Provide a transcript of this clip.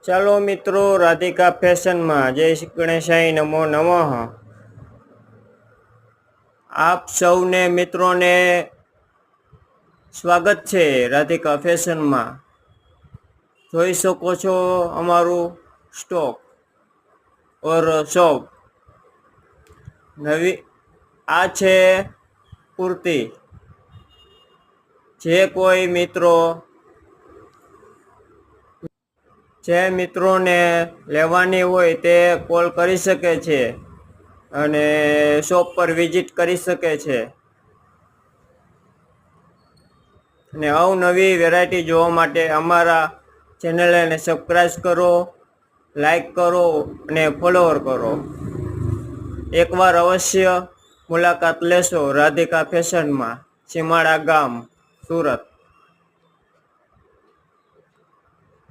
ચાલો મિત્રો, રાધિકા ફેશનમાં જય શ્રી ગણેશાય નમો નમઃ. આપ સૌને મિત્રોને સ્વાગત છે રાધિકા ફેશનમાં. જોઈ શકો છો અમારું સ્ટોક ઓર શોપ. નવી આ છે કુર્તી. જે મિત્રોને લેવાની હોય તે કોલ કરી શકે છે અને શોપ પર વિઝિટ કરી શકે છે. અને અવનવી વેરાયટી જોવા માટે અમારા ચેનલને સબસ્ક્રાઈબ કરો, લાઈક કરો અને ફોલોવર કરો. એકવાર અવશ્ય મુલાકાત લેશો રાધિકા ફેશનમાં, સીમાડા ગામ, સુરત.